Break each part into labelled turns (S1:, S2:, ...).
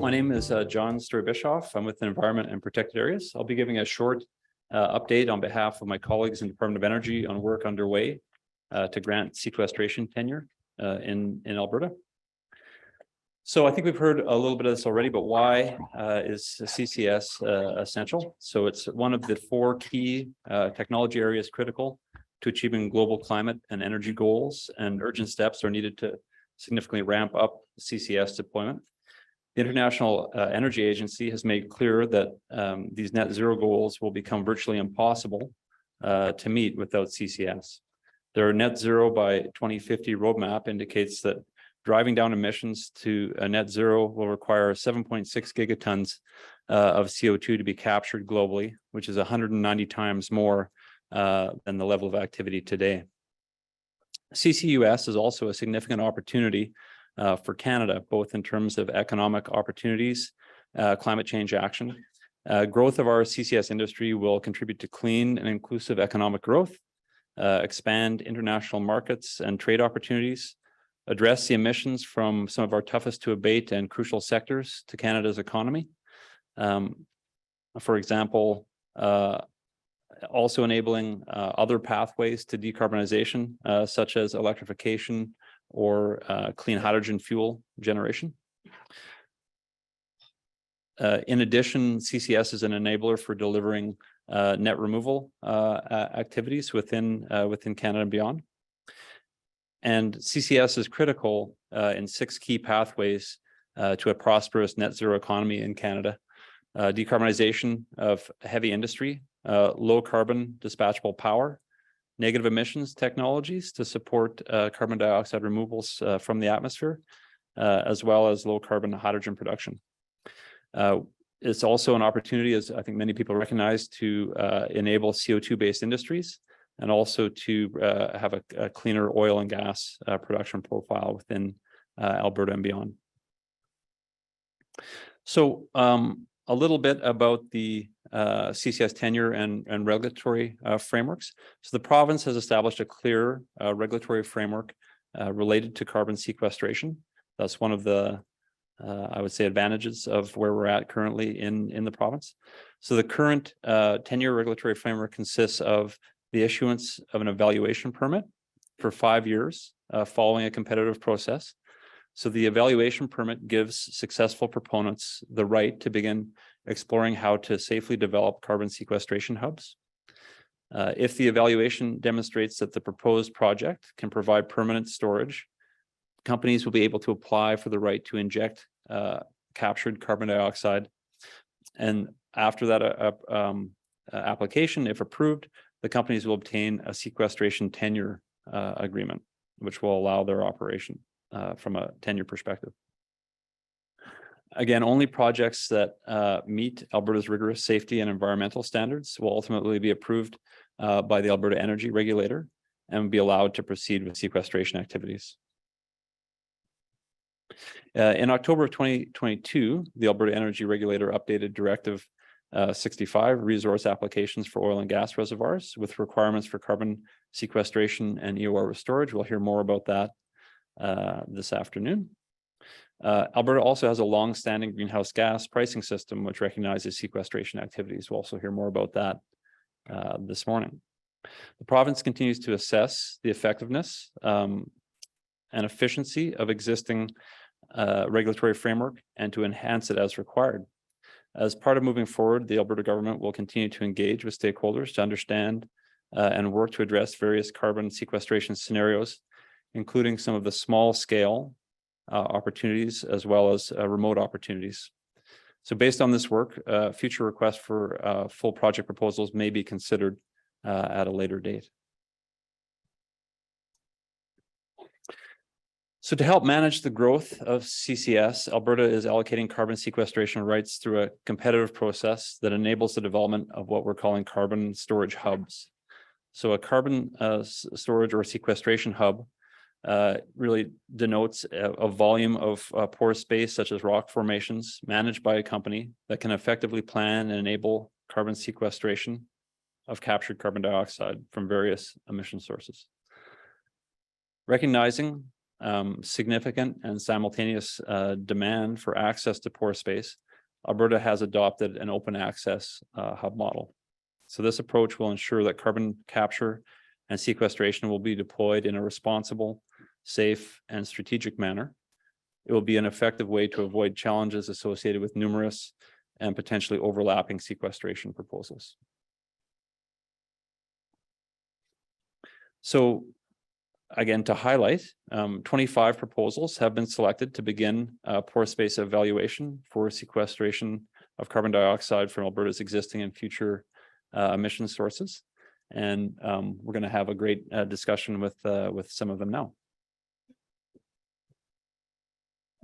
S1: My name is John Storey-Bishoff. I'm with the Environment and Protected Areas. I'll be giving a short update on behalf of my colleagues in the Department of Energy on work underway to grant sequestration tenure in Alberta. So I think we've heard a little bit of this already, but why is CCS essential? So it's one of the four key technology areas critical to achieving global climate and energy goals, and urgent steps are needed to significantly ramp up CCS deployment. The International Energy Agency has made clear that these net zero goals will become virtually impossible to meet without CCS. Their net zero by 2050 roadmap indicates that driving down emissions to a net zero will require 7.6 gigatons of CO2 to be captured globally, which is 190 times more than the level of activity today. CCUS is also a significant opportunity for Canada, both in terms of economic opportunities, climate change action. Growth of our CCS industry will contribute to clean and inclusive economic growth, expand international markets and trade opportunities, address the emissions from some of our toughest to abate and crucial sectors to Canada's economy. For example, also enabling other pathways to decarbonization, such as electrification or clean hydrogen fuel generation. In addition, CCS is an enabler for delivering net removal activities within Canada and beyond. And CCS is critical in 6 key pathways to a prosperous net zero economy in Canada. Decarbonization of heavy industry, low carbon dispatchable power, negative emissions technologies to support carbon dioxide removals from the atmosphere, as well as low carbon hydrogen production. It's also an opportunity, as I think many people recognize, to enable CO2-based industries and also to have a cleaner oil and gas production profile within Alberta and beyond. So a little bit about the CCS tenure and regulatory frameworks. So the province has established a clear regulatory framework related to carbon sequestration. That's one of the, I would say, advantages of where we're at currently in the province. So the current tenure regulatory framework consists of the issuance of an evaluation permit for 5 years following a competitive process. So the evaluation permit gives successful proponents the right to begin exploring how to safely develop carbon sequestration hubs. If the evaluation demonstrates that the proposed project can provide permanent storage, companies will be able to apply for the right to inject captured carbon dioxide. And after that application, if approved, the companies will obtain a sequestration tenure agreement, which will allow their operation from a tenure perspective. Again, only projects that meet Alberta's rigorous safety and environmental standards will ultimately be approved by the Alberta Energy Regulator and be allowed to proceed with sequestration activities. In October of 2022, the Alberta Energy Regulator updated Directive 65, resource applications for oil and gas reservoirs with requirements for carbon sequestration and EOR storage. We'll hear more about that this afternoon. Alberta also has a long-standing greenhouse gas pricing system which recognizes sequestration activities. We'll also hear more about that this morning. The province continues to assess the effectiveness and efficiency of existing regulatory framework and to enhance it as required. As part of moving forward, the Alberta government will continue to engage with stakeholders to understand and work to address various carbon sequestration scenarios, including some of the small-scale opportunities as well as remote opportunities. So based on this work, future requests for full project proposals may be considered at a later date. So to help manage the growth of CCS, Alberta is allocating carbon sequestration rights through a competitive process that enables the development of what we're calling carbon storage hubs. So a carbon storage or sequestration hub really denotes a volume of pore space such as rock formations managed by a company that can effectively plan and enable carbon sequestration of captured carbon dioxide from various emission sources. Recognizing significant and simultaneous demand for access to pore space, Alberta has adopted an open access hub model. So this approach will ensure that carbon capture and sequestration will be deployed in a responsible, safe, and strategic manner. It will be an effective way to avoid challenges associated with numerous and potentially overlapping sequestration proposals. So again, to highlight, 25 proposals have been selected to begin pore space evaluation for sequestration of carbon dioxide from Alberta's existing and future emission sources. And we're going to have a great discussion with some of them now.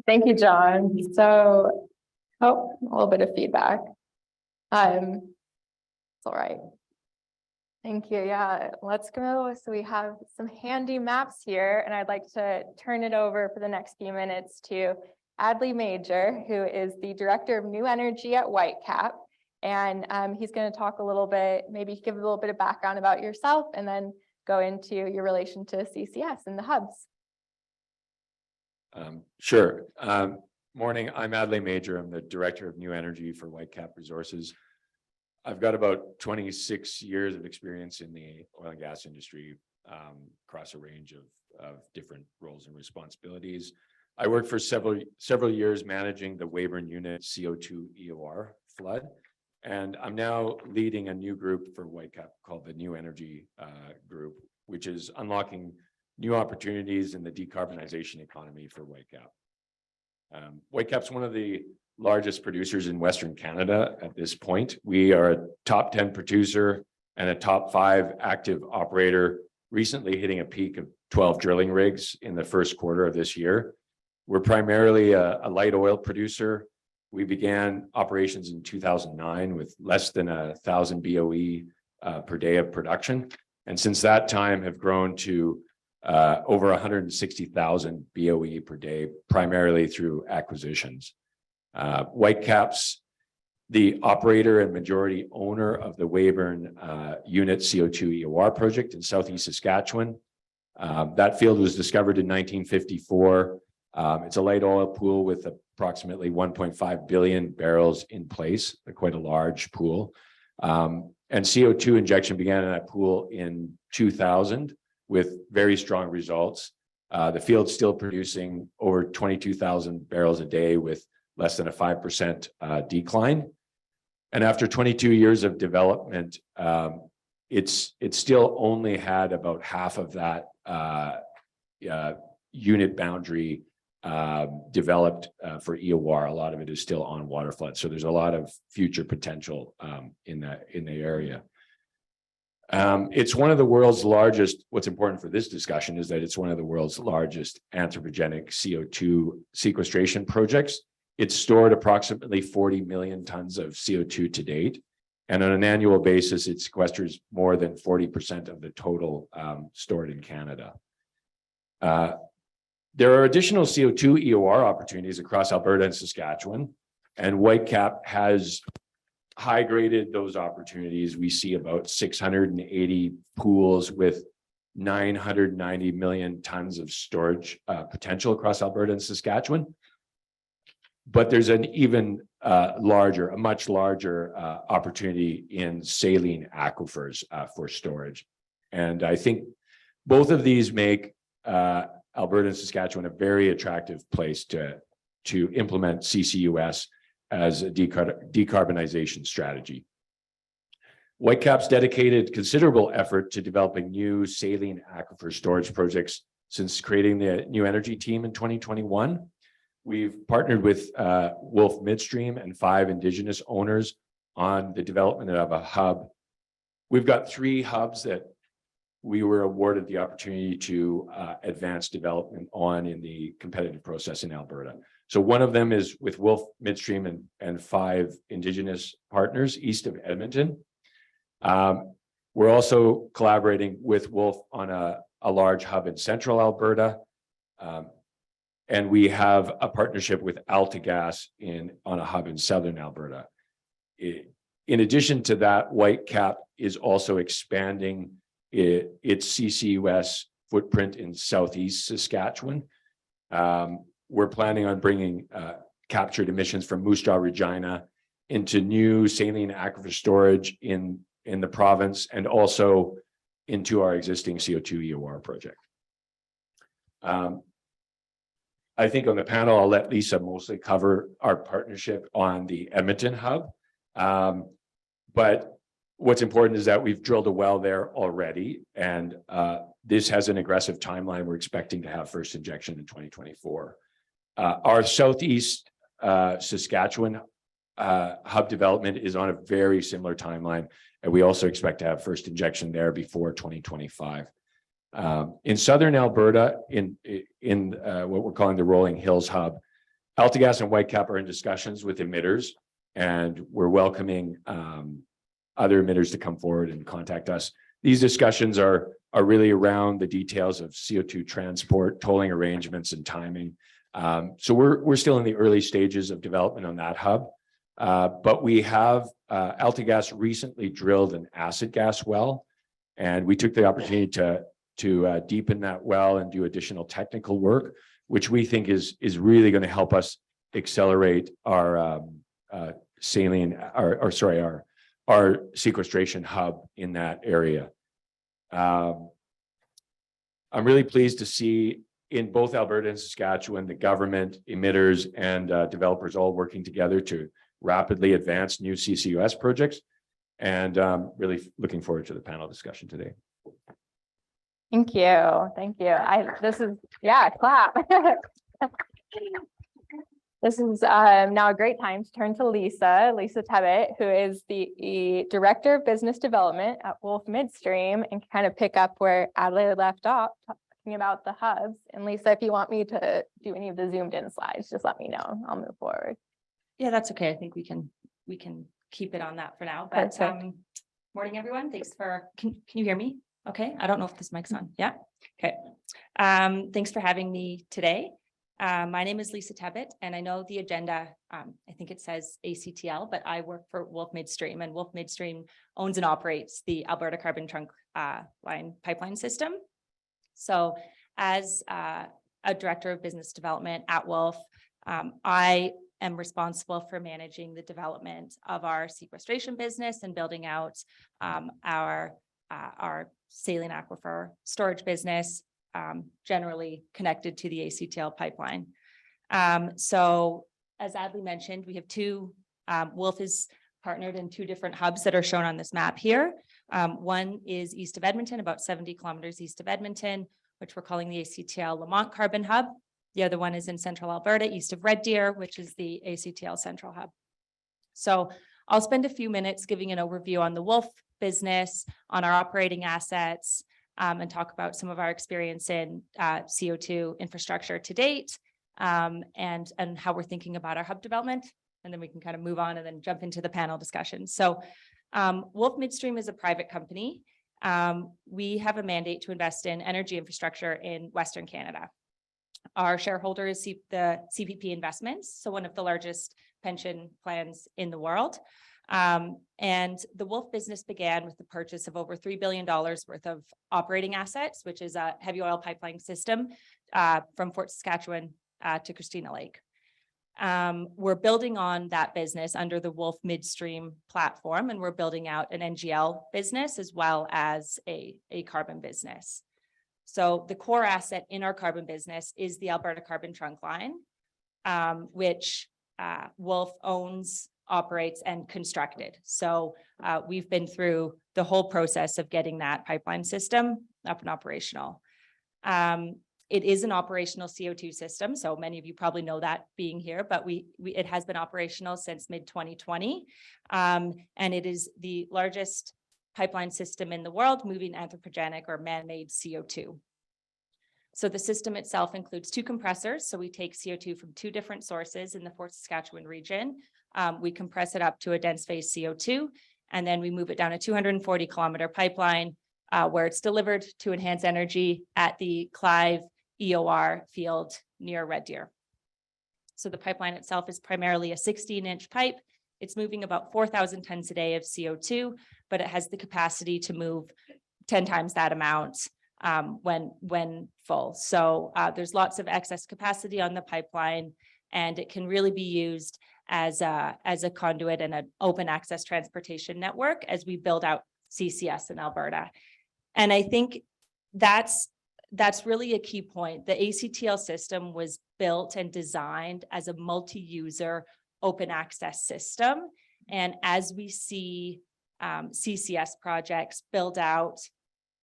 S2: Thank you, John. So, a little bit of feedback. It's all right. Thank you. Yeah, let's go. So we have some handy maps here, and I'd like to turn it over for the next few minutes to Adlai Majer, who is the Director of New Energy at Whitecap. And he's going to talk a little bit, maybe give a little bit of background about yourself, and then go into your relation to CCS and the hubs.
S3: Sure. Morning, I'm Adlai Majer. I'm the Director of New Energy for Whitecap Resources. I've got about 26 years of experience in the oil and gas industry across a range of different roles and responsibilities. I worked for several years managing the Weyburn Unit CO2 EOR flood, and I'm now leading a new group for Whitecap called the New Energy Group, which is unlocking new opportunities in the decarbonization economy for Whitecap. Whitecap's one of the largest producers in Western Canada at this point. We are a top 10 producer and a top 5 active operator, recently hitting a peak of 12 drilling rigs in the first quarter of this year. We're primarily a light oil producer. We began operations in 2009 with less than 1,000 BOE per day of production. And since that time have grown to over 160,000 BOE per day, primarily through acquisitions. Whitecap's the operator and majority owner of the Weyburn Unit CO2 EOR project in southeast Saskatchewan. That field was discovered in 1954. It's a light oil pool with approximately 1.5 billion barrels in place, quite a large pool. And CO2 injection began in that pool in 2000 with very strong results. The field's still producing over 22,000 barrels a day with less than a 5% decline. And after 22 years of development, it's still only had about half of that unit boundary developed for EOR. A lot of it is still on waterflood. So there's a lot of future potential in the area. It's one of the world's largest, what's important for this discussion is that it's one of the world's largest anthropogenic CO2 sequestration projects. It's stored approximately 40 million tons of CO2 to date. And on an annual basis, it sequesters more than 40% of the total stored in Canada. There are additional CO2 EOR opportunities across Alberta and Saskatchewan, and Whitecap has high-graded those opportunities. We see about 680 pools with 990 million tons of storage potential across Alberta and Saskatchewan. But there's an even a much larger opportunity in saline aquifers for storage. And I think both of these make Alberta and Saskatchewan a very attractive place to implement CCUS as a decarbonization strategy. Whitecap's dedicated considerable effort to developing new saline aquifer storage projects since creating the New Energy team in 2021. We've partnered with Wolf Midstream and 5 Indigenous owners on the development of a hub. We've got 3 hubs that we were awarded the opportunity to advance development on in the competitive process in Alberta. So one of them is with Wolf Midstream and 5 Indigenous partners east of Edmonton. We're also collaborating with Wolf on a large hub in central Alberta. And we have a partnership with AltaGas on a hub in southern Alberta. In addition to that, Whitecap is also expanding its CCUS footprint in southeast Saskatchewan. We're planning on bringing captured emissions from Moose Jaw, Regina into new saline aquifer storage in the province and also into our existing CO2 EOR project. I think on the panel, I'll let Lisa mostly cover our partnership on the Edmonton hub. But what's important is that we've drilled a well there already, and this has an aggressive timeline. We're expecting to have first injection in 2024. Our Southeast Saskatchewan hub development is on a very similar timeline, and we also expect to have first injection there before 2025. In Southern Alberta, in what we're calling the Rolling Hills hub, AltaGas and Whitecap are in discussions with emitters, and we're welcoming other emitters to come forward and contact us. These discussions are really around the details of CO2 transport, tolling arrangements, and timing. So we're still in the early stages of development on that hub, but we have AltaGas recently drilled an acid gas well, and we took the opportunity to deepen that well and do additional technical work, which we think is really going to help us accelerate our our sequestration hub in that area. I'm really pleased to see in both Alberta and Saskatchewan, the government, emitters, and developers all working together to rapidly advance new CCUS projects, and really looking forward to the panel discussion today.
S2: Thank you. Thank you. Clap. This is now a great time to turn to Lisa Tebbutt, who is the Director of Business Development at Wolf Midstream, and kind of pick up where Adlai left off, talking about the hubs. And Lisa, if you want me to do any of the zoomed in slides, just let me know. I'll move forward.
S4: Yeah, that's okay. I think we can keep it on that for now. But morning, everyone. Thanks for, can you hear me? Okay. I don't know if this mic's on. Yeah. Okay. Thanks for having me today. My name is Lisa Tebbutt, and I know the agenda, I think it says ACTL, but I work for Wolf Midstream, and Wolf Midstream owns and operates the Alberta Carbon Trunk Line pipeline system. So as a Director of Business Development at Wolf, I am responsible for managing the development of our sequestration business and building out our saline aquifer storage business, generally connected to the ACTL pipeline. So as Adlai mentioned, we have Wolf is partnered in two different hubs that are shown on this map here. One is east of Edmonton, about 70 kilometers east of Edmonton, which we're calling the ACTL Lamont Carbon Hub. The other one is in central Alberta, east of Red Deer, which is the ACTL Central Hub. So I'll spend a few minutes giving an overview on the Wolf business, on our operating assets, and talk about some of our experience in CO2 infrastructure to date, and how we're thinking about our hub development. And then we can kind of move on and then jump into the panel discussion. So Wolf Midstream is a private company. We have a mandate to invest in energy infrastructure in Western Canada. Our shareholder is the CPP Investments, so one of the largest pension plans in the world. And the Wolf business began with the purchase of over $3 billion worth of operating assets, which is a heavy oil pipeline system from Fort Saskatchewan to Christina Lake. We're building on that business under the Wolf Midstream platform, and we're building out an NGL business as well as a carbon business. So the core asset in our carbon business is the Alberta Carbon Trunk Line, which Wolf owns, operates, and constructed. So we've been through the whole process of getting that pipeline system up and operational. It is an operational CO2 system, so many of you probably know that being here, but it has been operational since mid-2020, and it is the largest pipeline system in the world moving anthropogenic or man-made CO2. So the system itself includes two compressors. So we take CO2 from two different sources in the Fort Saskatchewan region. We compress it up to a dense phase CO2, and then we move it down a 240-kilometer pipeline where it's delivered to Enhance Energy at the Clive EOR field near Red Deer. So the pipeline itself is primarily a 16-inch pipe. It's moving about 4,000 tons a day of CO2, but it has the capacity to move 10 times that amount when full. So there's lots of excess capacity on the pipeline, and it can really be used as a conduit and an open access transportation network as we build out CCS in Alberta. And I think that's really a key point. The ACTL system was built and designed as a multi-user open access system. And as we see CCS projects build out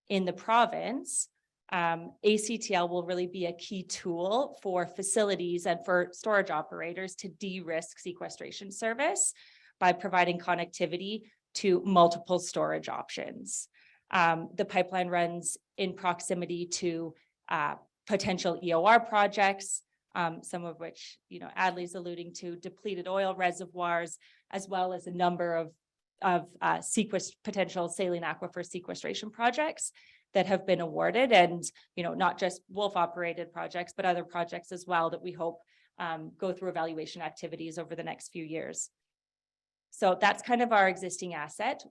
S4: in the province, ACTL will really be a key tool for facilities and for storage operators to de-risk sequestration service by providing connectivity to multiple storage options. The pipeline runs in proximity to potential EOR projects, some of which, Adlai's alluding to, depleted oil reservoirs, as well as a number of potential saline aquifer sequestration projects that have been awarded, and not just Wolf operated projects, but other projects as well that we hope go through evaluation activities over the next few years. So that's kind of our existing asset.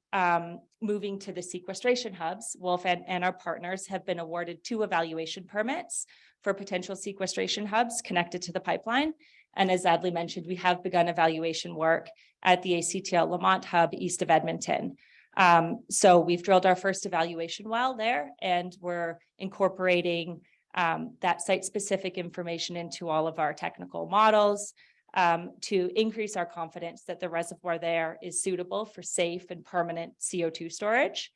S4: Moving to the sequestration hubs, Wolf and our partners have been awarded 2 evaluation permits for potential sequestration hubs connected to the pipeline. And as Adlai mentioned, we have begun evaluation work at the ACTL Lamont hub east of Edmonton. So we've drilled our first evaluation well there, and we're incorporating that site-specific information into all of our technical models to increase our confidence that the reservoir there is suitable for safe and permanent CO2 storage.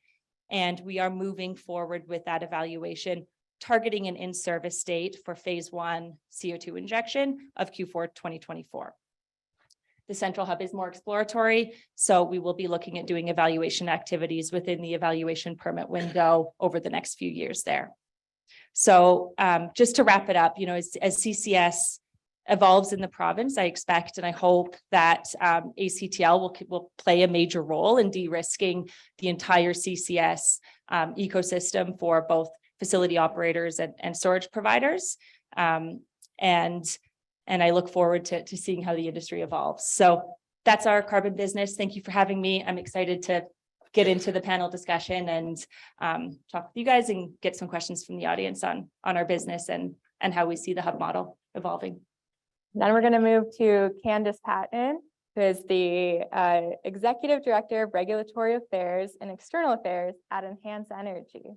S4: And we are moving forward with that evaluation, targeting an in-service date for phase 1 CO2 injection of Q4 2024. The central hub is more exploratory, so we will be looking at doing evaluation activities within the evaluation permit window over the next few years there. So just to wrap it up, as CCS evolves in the province, I expect and I hope that ACTL will play a major role in de-risking the entire CCS ecosystem for both facility operators and storage providers. And I look forward to seeing how the industry evolves. So that's our carbon business. Thank you for having me. I'm excited to get into the panel discussion and talk with you guys and get some questions from the audience on our business and how we see the hub model evolving.
S2: Then we're going to move to Candice Paton, who is the Executive Director of Regulatory Affairs and External Affairs at Enhance Energy.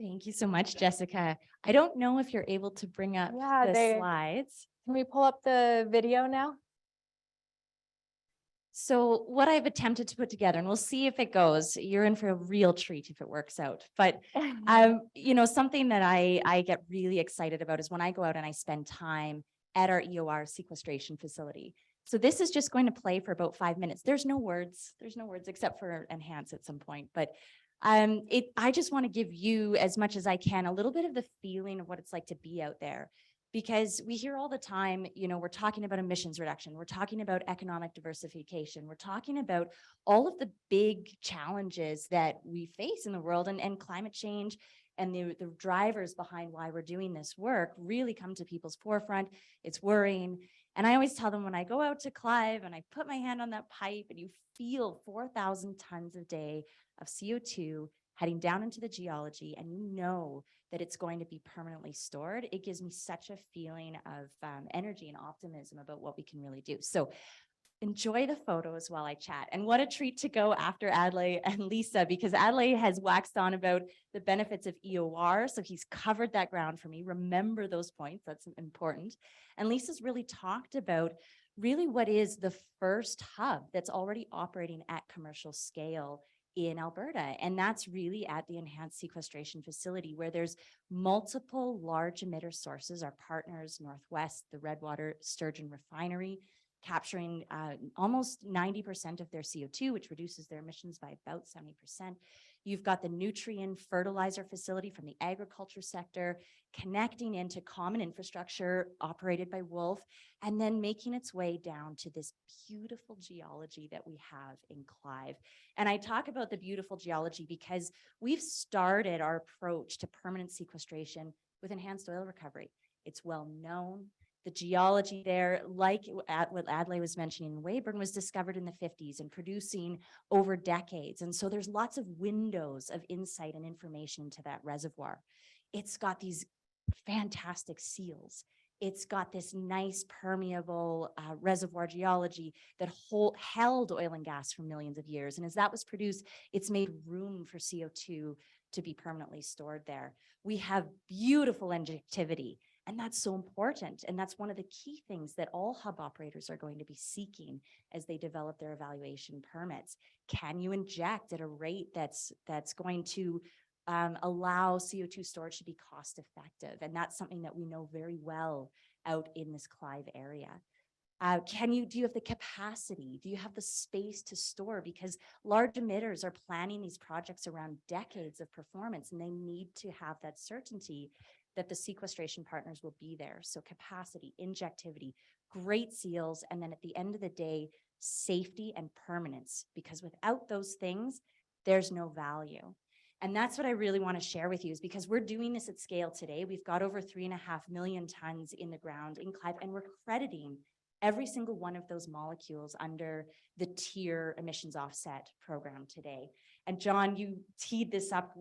S5: Thank you so much, Jessica. I don't know if you're able to bring up the slides.
S2: Can we pull up the video now?
S5: So what I've attempted to put together, and we'll see if it goes, you're in for a real treat if it works out. But, something that I get really excited about is when I go out and I spend time at our EOR sequestration facility. So this is just going to play for about 5 minutes. There's no words except for enhance at some point. But I just want to give you, as much as I can, a little bit of the feeling of what it's like to be out there. Because we hear all the time, we're talking about emissions reduction, we're talking about economic diversification, we're talking about all of the big challenges that we face in the world, and climate change and the drivers behind why we're doing this work really come to people's forefront. It's worrying. And I always tell them, when I go out to Clive and I put my hand on that pipe and you feel 4,000 tons a day of CO2 heading down into the geology, and you know that it's going to be permanently stored, it gives me such a feeling of energy and optimism about what we can really do. So enjoy the photos while I chat. And what a treat to go after Adlai and Lisa, because Adlai has waxed on about the benefits of EOR. So he's covered that ground for me. Remember those points, that's important. And Lisa's really talked about really what is the first hub that's already operating at commercial scale in Alberta. And that's really at the Enhanced Sequestration Facility, where there's multiple large emitter sources, our partners, Northwest, the Redwater Sturgeon Refinery, capturing almost 90% of their CO2, which reduces their emissions by about 70%. You've got the nutrient fertilizer facility from the agriculture sector, connecting into common infrastructure operated by Wolf, and then making its way down to this beautiful geology that we have in Clive. And I talk about the beautiful geology because we've started our approach to permanent sequestration with enhanced oil recovery. It's well known. The geology there, like what Adlai was mentioning in Weyburn, was discovered in the 50s and producing over decades. And so there's lots of windows of insight and information into that reservoir. It's got these fantastic seals. It's got this nice permeable reservoir geology that held oil and gas for millions of years. And as that was produced, it's made room for CO2 to be permanently stored there. We have beautiful injectivity, and that's so important. And that's one of the key things that all hub operators are going to be seeking as they develop their evaluation permits. Can you inject at a rate that's going to allow CO2 storage to be cost effective? And that's something that we know very well out in this Clive area. Do you have the capacity? Do you have the space to store? Because large emitters are planning these projects around decades of performance, and they need to have that certainty that the sequestration partners will be there. So capacity, injectivity, great seals, and then at the end of the day, safety and permanence, because without those things, there's no value. And that's what I really want to share with you, is because we're doing this at scale today. We've got over 3.5 million tons in the ground in Clive, and we're crediting every single one of those molecules under the tier emissions offset program today. And John, you teed this up,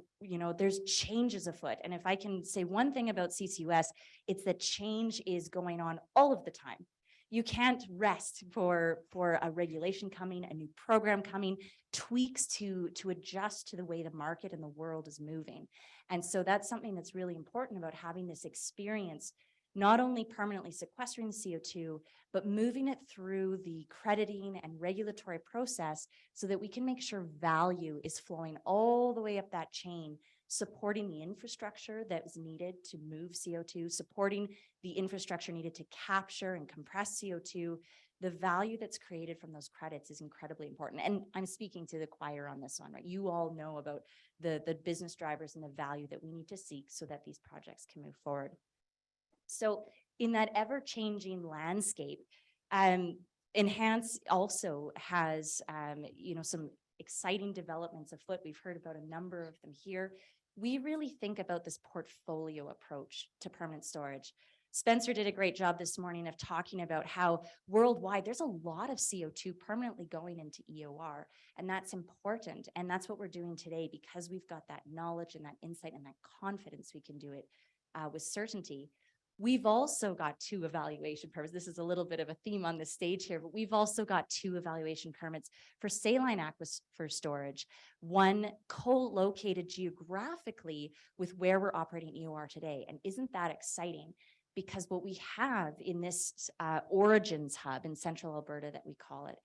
S5: there's changes afoot. And if I can say one thing about CCUS, it's that change is going on all of the time. You can't rest for a regulation coming, a new program coming, tweaks to adjust to the way the market and the world is moving. And so that's something that's really important about having this experience, not only permanently sequestering the CO2, but moving it through the crediting and regulatory process so that we can make sure value is flowing all the way up that chain, supporting the infrastructure that is needed to move CO2, supporting the infrastructure needed to capture and compress CO2. The value that's created from those credits is incredibly important. And I'm speaking to the choir on this one, right? You all know about the business drivers and the value that we need to seek so that these projects can move forward. So in that ever-changing landscape, Enhance also has, some exciting developments afoot. We've heard about a number of them here. We really think about this portfolio approach to permanent storage. Spencer did a great job this morning of talking about how worldwide there's a lot of CO2 permanently going into EOR, and that's important. And that's what we're doing today, because we've got that knowledge and that insight and that confidence we can do it with certainty. We've also got 2 evaluation permits. This is a little bit of a theme on the stage here, but we've also got 2 evaluation permits for saline aquifer storage, one co-located geographically with where we're operating EOR today. And isn't that exciting? Because what we have in this origins hub in central Alberta, that we call it,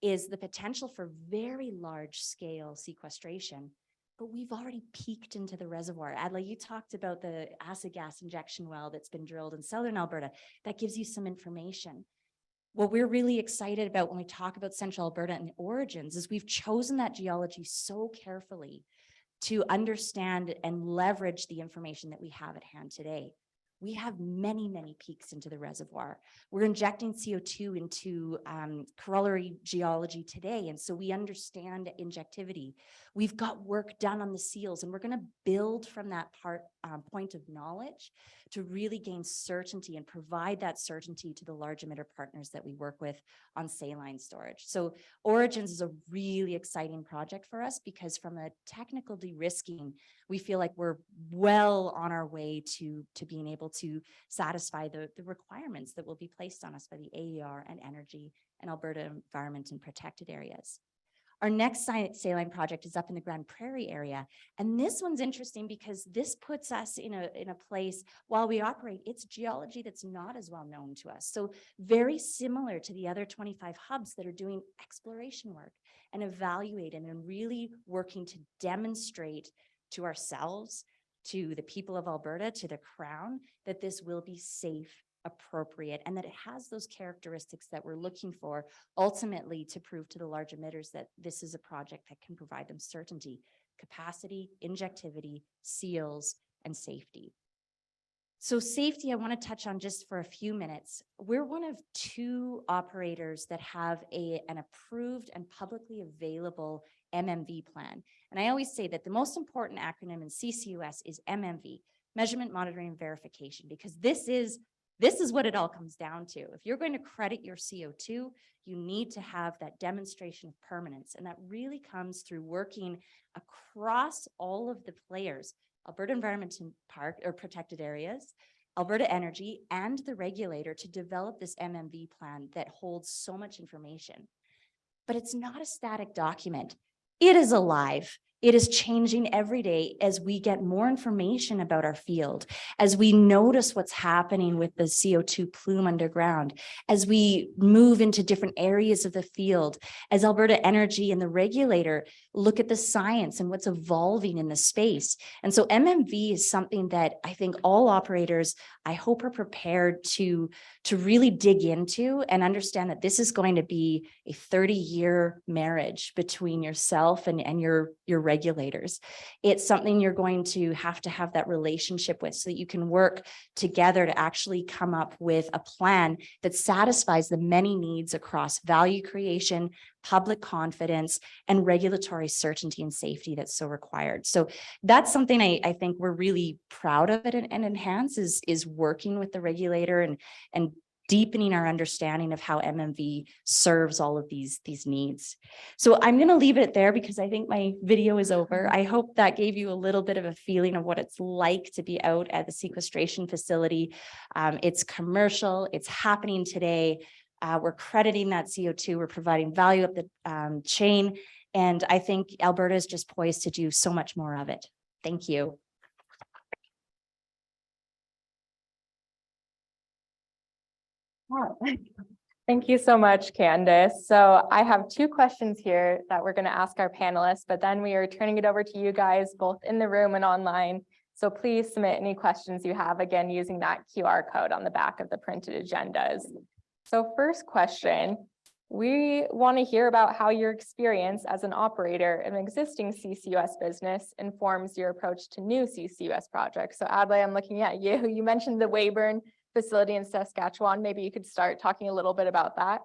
S5: is the potential for very large scale sequestration. But we've already peaked into the reservoir. Adlai, you talked about the acid gas injection well that's been drilled in southern Alberta. That gives you some information. What we're really excited about when we talk about central Alberta and origins is we've chosen that geology so carefully to understand and leverage the information that we have at hand today. We have many, many peaks into the reservoir. We're injecting CO2 into corollary geology today, and so we understand injectivity. We've got work done on the seals, and we're going to build from that point of knowledge to really gain certainty and provide that certainty to the large emitter partners that we work with on saline storage. So Origins is a really exciting project for us, because from a technical de-risking, we feel like we're well on our way to being able to satisfy the requirements that will be placed on us by the AER and Energy and Alberta Environment and Protected Areas. Our next saline project is up in the Grand Prairie area. And this one's interesting because this puts us in a place, while we operate, it's geology that's not as well known to us. So very similar to the other 25 hubs that are doing exploration work and evaluating and really working to demonstrate to ourselves, to the people of Alberta, to the Crown, that this will be safe, appropriate, and that it has those characteristics that we're looking for ultimately to prove to the large emitters that this is a project that can provide them certainty, capacity, injectivity, seals, and safety. So safety, I want to touch on just for a few minutes. We're one of 2 operators that have an approved and publicly available MMV plan. And I always say that the most important acronym in CCUS is MMV, Measurement, Monitoring, and Verification, because this is This is what it all comes down to. If you're going to credit your CO2, you need to have that demonstration of permanence. And that really comes through working across all of the players, Alberta Environment and Park or protected areas, Alberta Energy, and the regulator to develop this MMV plan that holds so much information. But it's not a static document. It is alive. It is changing every day as we get more information about our field, as we notice what's happening with the CO2 plume underground, as we move into different areas of the field, as Alberta Energy and the regulator look at the science and what's evolving in the space. And so MMV is something that I think all operators, I hope, are prepared to really dig into and understand that this is going to be a 30-year marriage between yourself and your regulators. It's something you're going to have that relationship with so that you can work together to actually come up with a plan that satisfies the many needs across value creation, public confidence, and regulatory certainty and safety that's so required. So that's something I think we're really proud of it and enhance is working with the regulator and deepening our understanding of how MMV serves all of these needs. So I'm going to leave it there because I think my video is over. I hope that gave you a little bit of a feeling of what it's like to be out at the sequestration facility. It's commercial, it's happening today. We're crediting that CO2, we're providing value up the chain. And I think Alberta is just poised to do so much more of it. Thank you.
S2: Wow. Thank you so much, Candice. So I have two questions here that we're going to ask our panelists, but then we are turning it over to you guys both in the room and online. So please submit any questions you have, again, using that QR code on the back of the printed agendas. So first question, we want to hear about how your experience as an operator of an existing CCUS business informs your approach to new CCUS projects. So Adlai, I'm looking at you. You mentioned the Weyburn facility in Saskatchewan. Maybe you could start talking a little bit about that.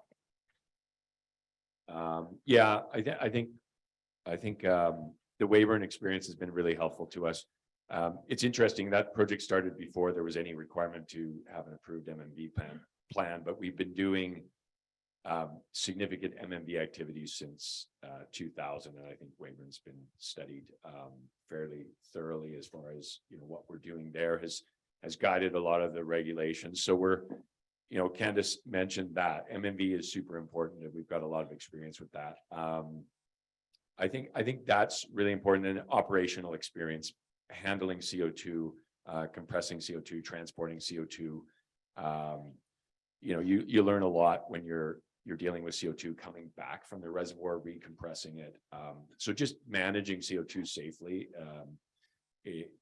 S3: Yeah, I think the Weyburn experience has been really helpful to us. It's interesting that project started before there was any requirement to have an approved MMV plan, but we've been doing significant MMV activities since 2000, and I think Weyburn's been studied fairly thoroughly as far as what we're doing there has guided a lot of the regulations. So we're, Candice mentioned that MMV is super important, and we've got a lot of experience with that. I think that's really important in operational experience, handling CO2, compressing CO2, transporting CO2. You learn a lot when you're dealing with CO2 coming back from the reservoir, recompressing it. So just managing CO2 safely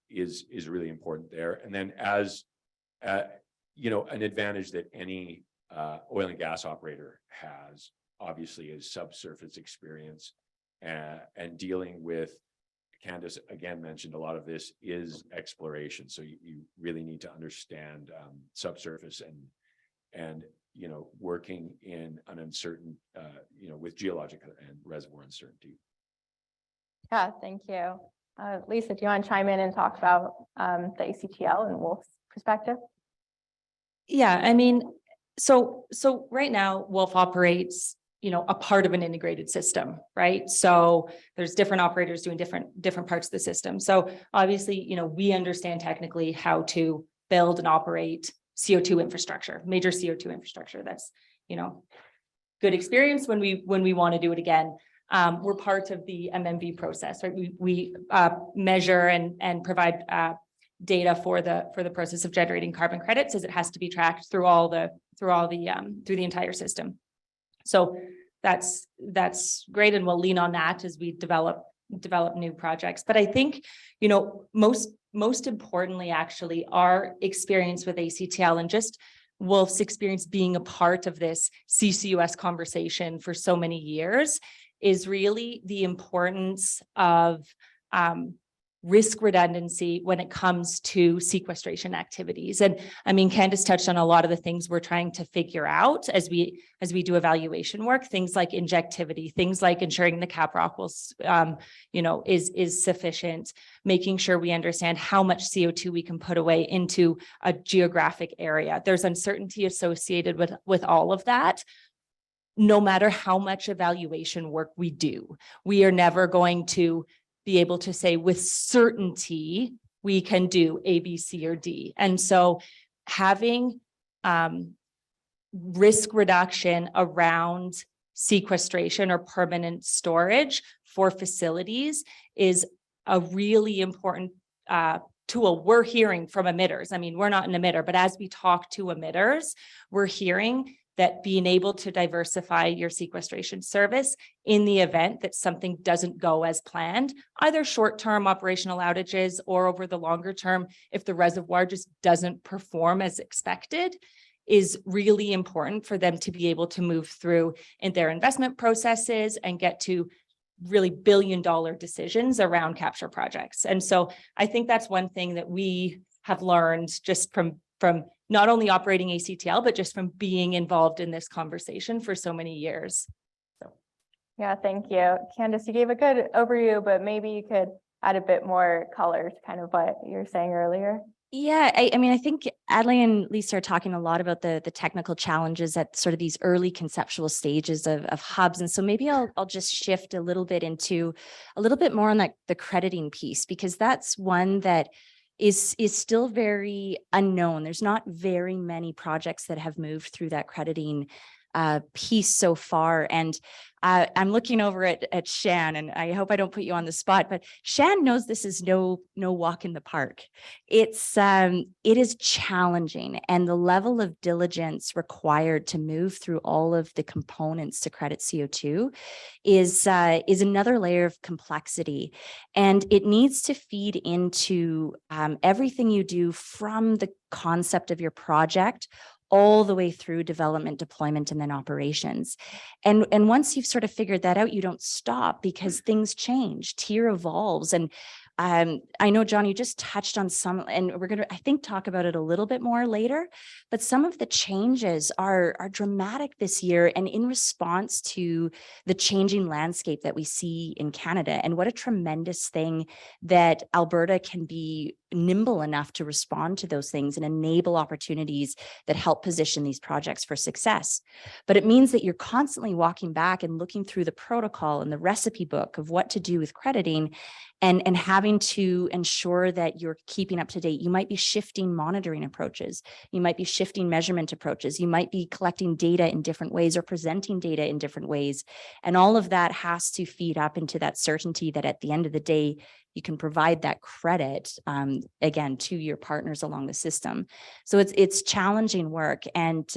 S3: is really important there. And then as an advantage that any oil and gas operator has, obviously, is subsurface experience and dealing with, Candice again mentioned a lot of this is exploration. So you really need to understand subsurface and working in an uncertain, with geologic and reservoir uncertainty.
S2: Yeah, thank you. Lisa, do you want to chime in and talk about the ACTL and Wolf's perspective?
S4: Yeah, I mean, so right now Wolf operates, a part of an integrated system, right? So there's different operators doing different parts of the system. So obviously, we understand technically how to build and operate CO2 infrastructure, major CO2 infrastructure. That's, good experience when we want to do it again. We're part of the MMV process, right? We measure and provide data for the process of generating carbon credits, as it has to be tracked through the entire system. So that's great, and we'll lean on that as we develop new projects. But I think, most importantly, actually, our experience with ACTL and just Wolf's experience being a part of this CCUS conversation for so many years is really the importance of risk redundancy when it comes to sequestration activities. And I mean, Candice touched on a lot of the things we're trying to figure out as we do evaluation work, things like injectivity, things like ensuring the cap rock will, is sufficient, making sure we understand how much CO2 we can put away into a geographic area. There's uncertainty associated with all of that. No matter how much evaluation work we do, we are never going to be able to say with certainty we can do A, B, C, or D. And so having risk reduction around sequestration or permanent storage for facilities is a really important tool we're hearing from emitters. I mean, we're not an emitter, but as we talk to emitters, we're hearing that being able to diversify your sequestration service in the event that something doesn't go as planned, either short-term operational outages or over the longer term, if the reservoir just doesn't perform as expected, is really important for them to be able to move through in their investment processes and get to really billion-dollar decisions around capture projects. And so I think that's one thing that we have learned just from not only operating ACTL, but just from being involved in this conversation for so many years. So.
S2: Yeah, thank you. Candice, you gave a good overview, but maybe you could add a bit more color to kind of what you were saying earlier.
S5: Yeah, I mean, I think Adlai and Lisa are talking a lot about the technical challenges at sort of these early conceptual stages of hubs. And so maybe I'll just shift a little bit into a little bit more on the crediting piece, because that's one that is still very unknown. There's not very many projects that have moved through that crediting piece so far. And I'm looking over at Shan, and I hope I don't put you on the spot, but Shan knows this is no walk in the park. It is challenging, and the level of diligence required to move through all of the components to credit CO2 is another layer of complexity, and it needs to feed into everything you do from the concept of your project all the way through development, deployment, and then operations. And once you've sort of figured that out, you don't stop, because things change, tier evolves. And I know, John, you just touched on some, and we're going to, I think, talk about it a little bit more later, but some of the changes are dramatic this year, and in response to the changing landscape that we see in Canada. And what a tremendous thing that Alberta can be nimble enough to respond to those things and enable opportunities that help position these projects for success. But it means that you're constantly walking back and looking through the protocol and the recipe book of what to do with crediting, and having to ensure that you're keeping up to date. You might be shifting monitoring approaches. You might be shifting measurement approaches. You might be collecting data in different ways or presenting data in different ways. And all of that has to feed up into that certainty that at the end of the day, you can provide that credit, again, to your partners along the system. So it's challenging work. And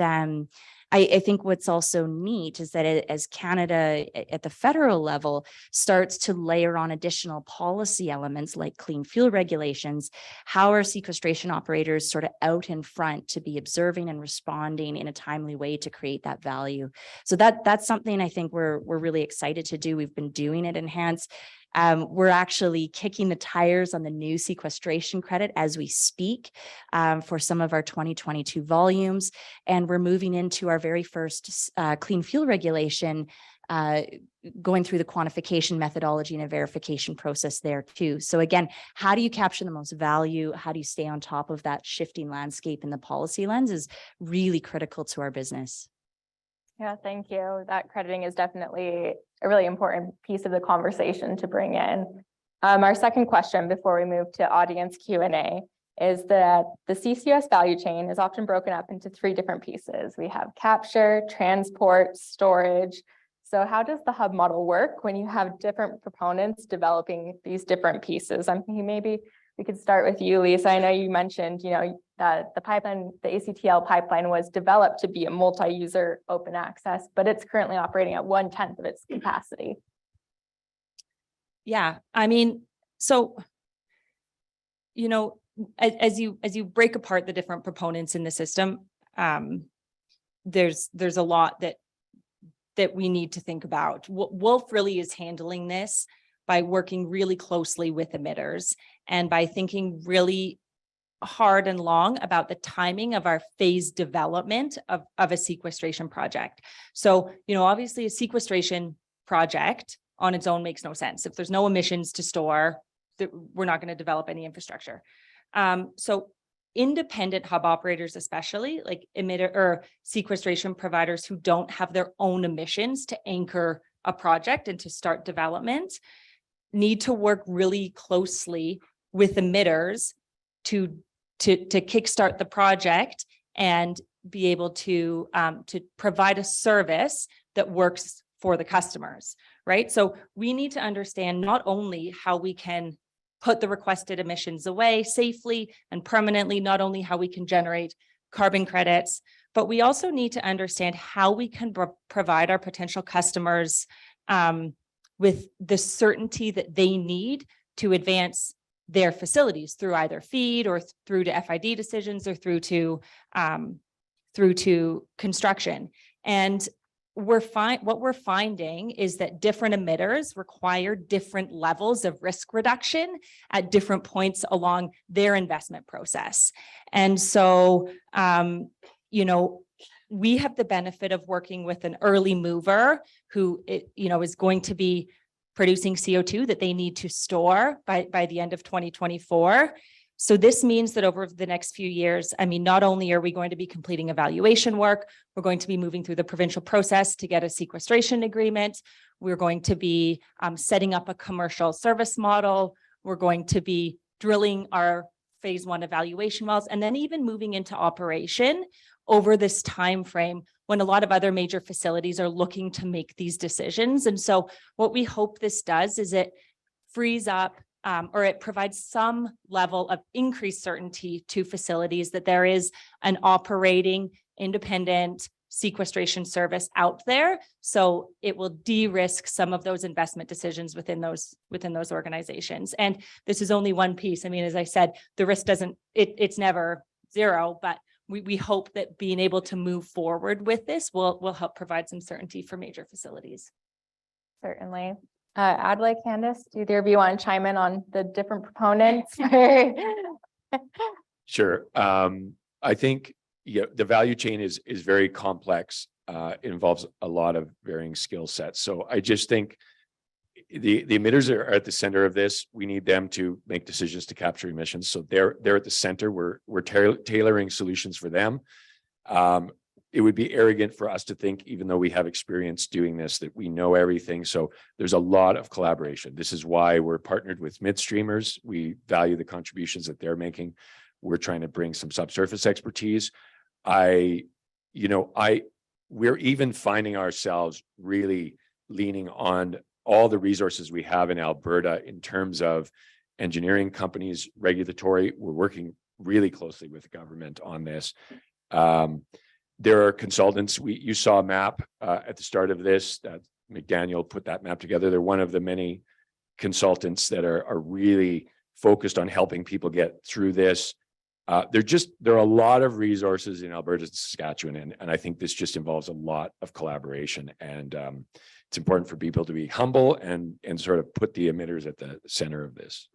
S5: I think what's also neat is that as Canada at the federal level starts to layer on additional policy elements like clean fuel regulations, how are sequestration operators sort of out in front to be observing and responding in a timely way to create that value? So that's something I think we're really excited to do. We've been doing it Enhance. We're actually kicking the tires on the new sequestration credit as we speak for some of our 2022 volumes. And we're moving into our very first clean fuel regulation, going through the quantification methodology and a verification process there too. So again, how do you capture the most value? How do you stay on top of that shifting landscape in the policy lens is really critical to our business.
S2: Yeah, thank you. That crediting is definitely a really important piece of the conversation to bring in. Our second question before we move to audience Q&A is that the CCUS value chain is often broken up into 3 different pieces. We have capture, transport, storage. So how does the hub model work when you have different proponents developing these different pieces? I'm thinking maybe we could start with you, Lisa. I know you mentioned, that the pipeline, the ACTL pipeline was developed to be a multi-user open access, but it's currently operating at 1/10 of its capacity.
S4: Yeah, I mean, so, as you break apart the different proponents in the system, there's a lot that we need to think about. Wolf really is handling this by working really closely with emitters and by thinking really hard and long about the timing of our phase development of a sequestration project. So, obviously a sequestration project on its own makes no sense. If there's no emissions to store, we're not going to develop any infrastructure. So independent hub operators, especially like emitter or sequestration providers who don't have their own emissions to anchor a project and to start development, need to work really closely with emitters to kickstart the project and be able to provide a service that works for the customers, right? So we need to understand not only how we can put the requested emissions away safely and permanently, not only how we can generate carbon credits, but we also need to understand how we can provide our potential customers with the certainty that they need to advance their facilities through either FEED or through to FID decisions or through to construction. And what we're finding is that different emitters require different levels of risk reduction at different points along their investment process. And so, we have the benefit of working with an early mover who, is going to be producing CO2 that they need to store by the end of 2024. So this means that over the next few years, not only are we going to be completing evaluation work, we're going to be moving through the provincial process to get a sequestration agreement. We're going to be setting up a commercial service model. We're going to be drilling our phase 1 evaluation wells, and then even moving into operation over this time frame when a lot of other major facilities are looking to make these decisions. And so what we hope this does is it frees up or it provides some level of increased certainty to facilities that there is an operating independent sequestration service out there. So it will de-risk some of those investment decisions within those organizations. And this is only one piece. As I said, the risk it's never zero, but we hope that being able to move forward with this will help provide some certainty for major facilities.
S2: Certainly. Adlai, Candice, do either of you want to chime in on the different proponents?
S3: Sure. I think the value chain is very complex. It involves a lot of varying skill sets. So I just think the emitters are at the center of this. We need them to make decisions to capture emissions. So they're at the center. We're tailoring solutions for them. It would be arrogant for us to think, even though we have experience doing this, that we know everything. So there's a lot of collaboration. This is why we're partnered with midstreamers. We value the contributions that they're making. We're trying to bring some subsurface expertise. We're even finding ourselves really leaning on all the resources we have in Alberta in terms of engineering companies, regulatory. We're working really closely with the government on this. There are consultants. You saw a map at the start of this that McDaniel put that map together. They're one of the many consultants that are really focused on helping people get through this. There are a lot of resources in Alberta and Saskatchewan, and I think this just involves a lot of collaboration. And it's important for people to be humble and sort of put the emitters at the center of this.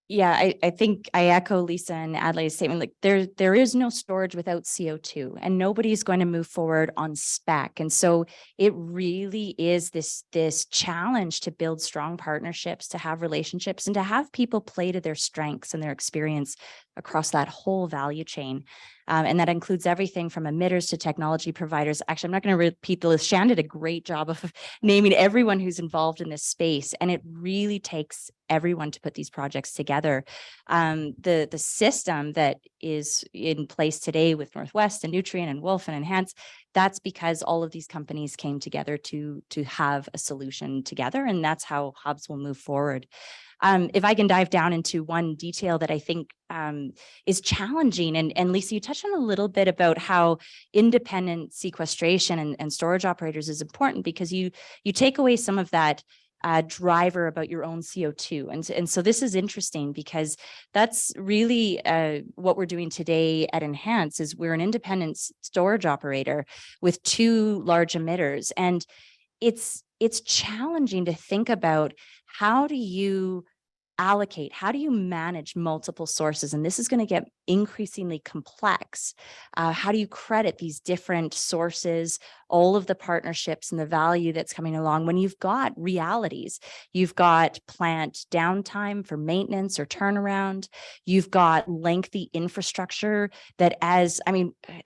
S5: Yeah, I think I echo Lisa and Adlai's statement. Like there is no storage without CO2, and nobody's going to move forward on spec. And so it really is this challenge to build strong partnerships, to have relationships, and to have people play to their strengths and their experience across that whole value chain. And that includes everything from emitters to technology providers. Actually, I'm not going to repeat the list. Shan did a great job of naming everyone who's involved in this space. And it really takes everyone to put these projects together. The system that is in place today with Northwest and Nutrien and Wolf and Enhance, that's because all of these companies came together to have a solution together. And that's how hubs will move forward. If I can dive down into one detail that I think is challenging, and Lisa, you touched on a little bit about how independent sequestration and storage operators is important, because you take away some of that driver about your own CO2. And so this is interesting, because that's really what we're doing today at Enhance. Is we're an independent storage operator with two large emitters. And it's challenging to think about how do you allocate, how do you manage multiple sources? And this is going to get increasingly complex. How do you credit these different sources, all of the partnerships and the value that's coming along when you've got realities? You've got plant downtime for maintenance or turnaround. You've got lengthy infrastructure that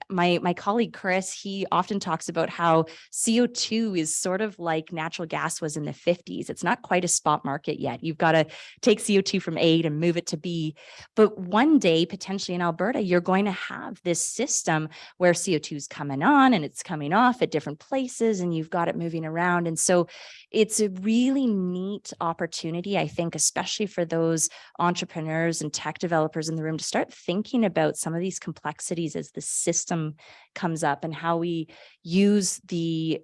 S5: my colleague Chris, he often talks about how CO2 is sort of like natural gas was in the 50s. It's not quite a spot market yet. You've got to take CO2 from A to move it to B. But one day, potentially in Alberta, you're going to have this system where CO2 is coming on and it's coming off at different places, and you've got it moving around. And so it's a really neat opportunity, I think, especially for those entrepreneurs and tech developers in the room, to start thinking about some of these complexities as the system comes up and how we use the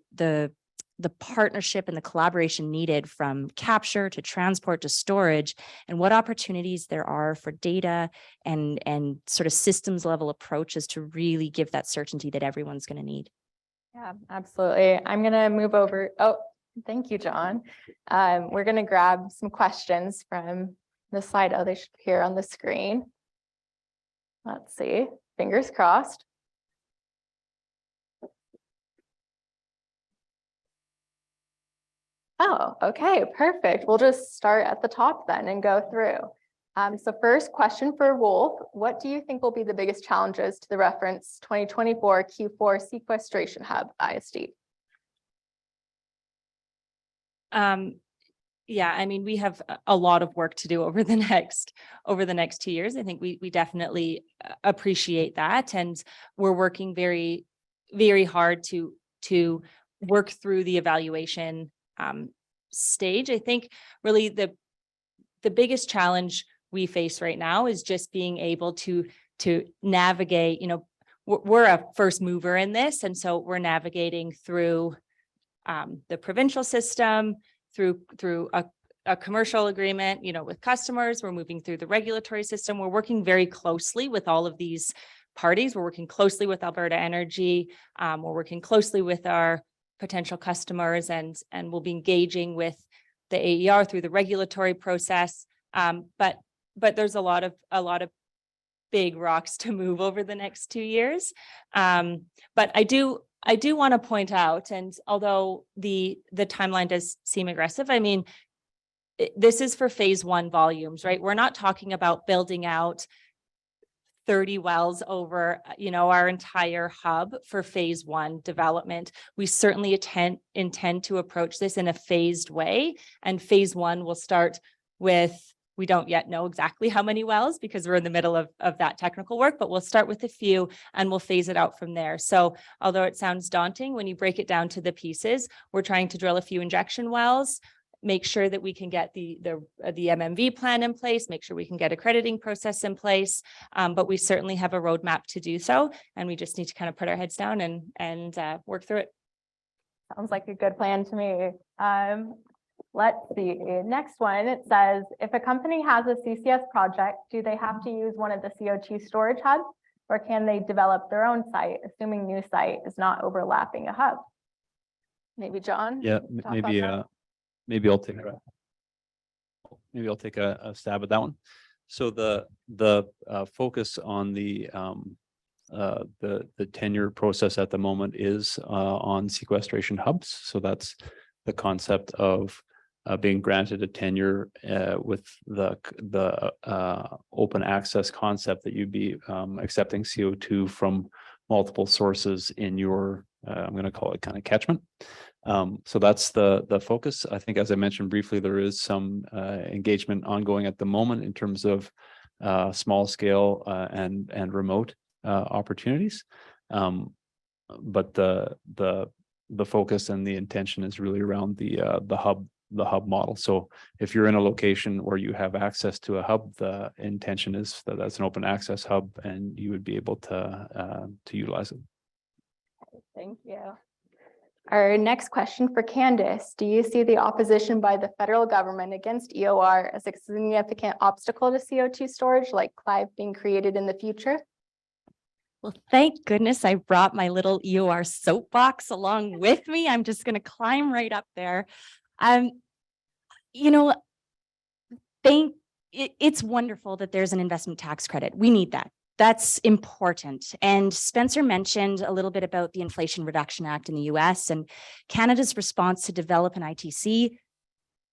S5: partnership and the collaboration needed from capture to transport to storage, and what opportunities there are for data and sort of systems level approaches to really give that certainty that everyone's going to need.
S2: Yeah, absolutely. I'm going to move over. Oh, thank you, John. We're going to grab some questions from the slide. Oh, they should appear on the screen. Let's see. Fingers crossed. Oh, okay, perfect. We'll just start at the top then and go through. So first question for Wolf, what do you think will be the biggest challenges to the reference 2024 Q4 sequestration hub ISD?
S4: Yeah, I mean, we have a lot of work to do over the next 2 years. I think we definitely appreciate that. And we're working very, very hard to work through the evaluation stage. I think really the biggest challenge we face right now is just being able to navigate, we're a first mover in this. And so we're navigating through the provincial system, through a commercial agreement, with customers. We're moving through the regulatory system. We're working very closely with all of these parties. We're working closely with Alberta Energy. We're working closely with our potential customers, and we'll be engaging with the AER through the regulatory process. But there's a lot of big rocks to move over the next 2 years. But I do want to point out, and although the timeline does seem aggressive, I mean, this is for phase 1 volumes, right? We're not talking about building out 30 wells over, our entire hub for phase 1 development. We certainly intend to approach this in a phased way. And phase 1 will start with, we don't yet know exactly how many wells because we're in the middle of that technical work, but we'll start with a few and we'll phase it out from there. So although it sounds daunting, when you break it down to the pieces, we're trying to drill a few injection wells, make sure that we can get the MMV plan in place, make sure we can get accrediting process in place. But we certainly have a roadmap to do so. And we just need to kind of put our heads down and work through it.
S2: Sounds like a good plan to me. Let's see. Next one, it says, if a company has a CCS project, do they have to use one of the CO2 storage hubs, or can they develop their own site, assuming new site is not overlapping a hub? Maybe John?
S1: Yeah,
S2: talk about that?
S1: maybe I'll take a stab at that one. So the focus on the tenure process at the moment is on sequestration hubs. So that's the concept of being granted a tenure with the open access concept that you'd be accepting CO2 from multiple sources in your I'm going to call it kind of catchment. So that's the focus. I think, as I mentioned briefly, there is some engagement ongoing at the moment in terms of small scale and remote opportunities. But the focus and the intention is really around the hub model. So if you're in a location where you have access to a hub, the intention is that that's an open access hub and you would be able to utilize it.
S2: Thank you. Our next question for Candice. Do you see the opposition by the federal government against EOR as a significant obstacle to CO2 storage, like Clive being created in the future?
S5: Well, thank goodness I brought my little EOR soapbox along with me. I'm just going to climb right up there. You know, it's wonderful that there's an investment tax credit. We need that. That's important. And Spencer mentioned a little bit about the Inflation Reduction Act in the US and Canada's response to develop an ITC.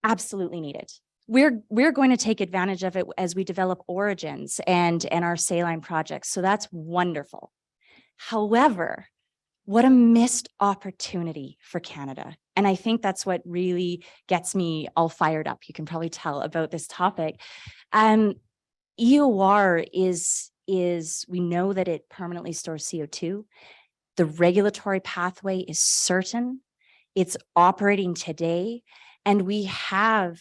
S5: Absolutely needed. We're going to take advantage of it as we develop Origins and our saline projects. So that's wonderful. However, what a missed opportunity for Canada. And I think that's what really gets me all fired up. You can probably tell about this topic. EOR is we know that it permanently stores CO2. The regulatory pathway is certain. It's operating today. And we have